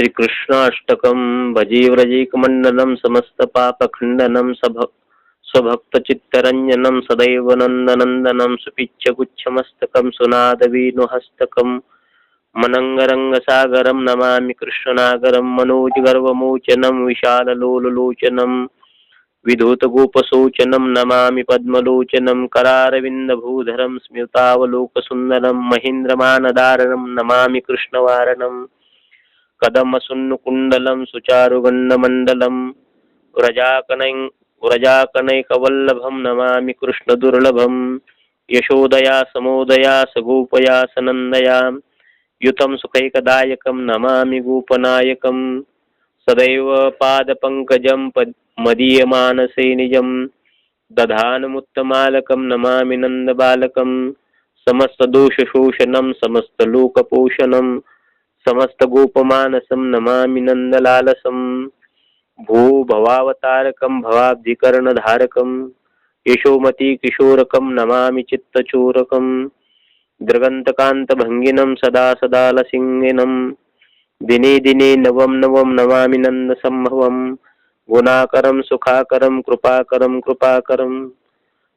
श्रीकृष्णाष्टकं भजे व्रजैकमण्डलं समस्तपापखण्डनं स्वभक्तचित्तरञ्जनं सदैव नन्दनन्दनं सुपिच्चगुच्छमस्तकं सुनादवेणुहस्तकं मनङ्गरङ्गसागरं नमामि कृष्णनागरं मनोजगर्वमोचनं विशाललोललोचनं विधूतगोपशोचनं नमामि पद्मलोचनं करारविन्दभूधरं स्मितावलोकसुन्दरं महेन्द्रमानदारणं नमामि कृष्णवारणं कदमसुन्नुकुण्डलं सुचारुगण्डमण्डलं व्रजाकनैकवल्लभं नमामि कृष्णदुर्लभं यशोदया समोदया सगोपया सनन्दया युतं सुखैकदायकं नमामि गोपनायकं सदैव पादपङ्कजं मदीयमानसे निजं दधानमुत्तमालकं नमामि नन्दबालकं समस्तदोषशोषणं समस्तलोकपोषणं समस्तगोपमानसं नमामि नन्दलालसं भवावतारकं भवाब्धिकर्णधारकं यशोमती किशोरकं नमामि चित्तचोरकं दृगन्तकान्तभङ्गिनं सदा सदा लसिंगिनं दिने दिने नवं नवं नमामि नन्दसम्भवं गुणाकरं सुखाकरं कृपाकरं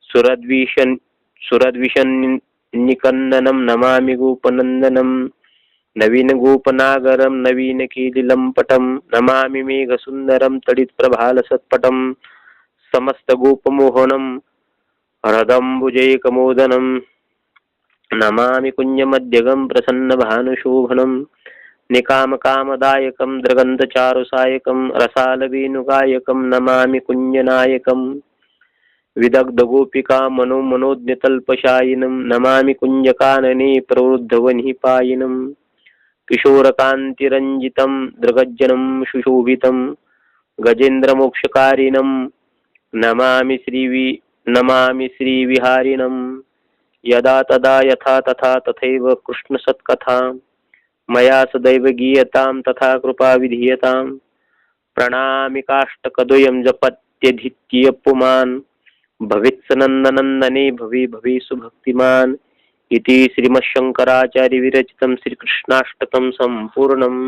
सुरद्विषन्निकन्दनं नमामि गोपनन्दनं नवीनगोपनागरं नवीनकीलिलम्पटं नमामि मेघसुन्दरं तडित्प्रभालसत्पटं समस्तगोपमोहनं हरदम्बुजैकमोदनं नमामि कुञ्जमध्यगं प्रसन्नभानुशोभनं निकामकामदायकं दृगन्तचारुसायकं रसालवेणुगायकं नमामि कुञ्जनायकं विदग्धगोपिका मनोज्ञतल्पशायिनं नमामि कुञ्जकानने प्रवृद्धवह्निपायिनं किशोरकान्तिरञ्जितं दृगज्जनं सुशोभितं गजेन्द्रमोक्षकारिणं नमामि श्रीविहारिणं यदा तदा यथा तथा तथैव कृष्णसत्कथा मया सदैव गीयतां तथा कृपा विधीयतां प्रणामि काष्ठकद्वयं जपत्यधित्य पुमान् भवेत्सनन्दनन्दने भवे भवे सुभक्तिमान् इति श्रीमच्छंकराचार्य विरचितं श्रीकृष्णाष्टकं सम्पूर्णम्।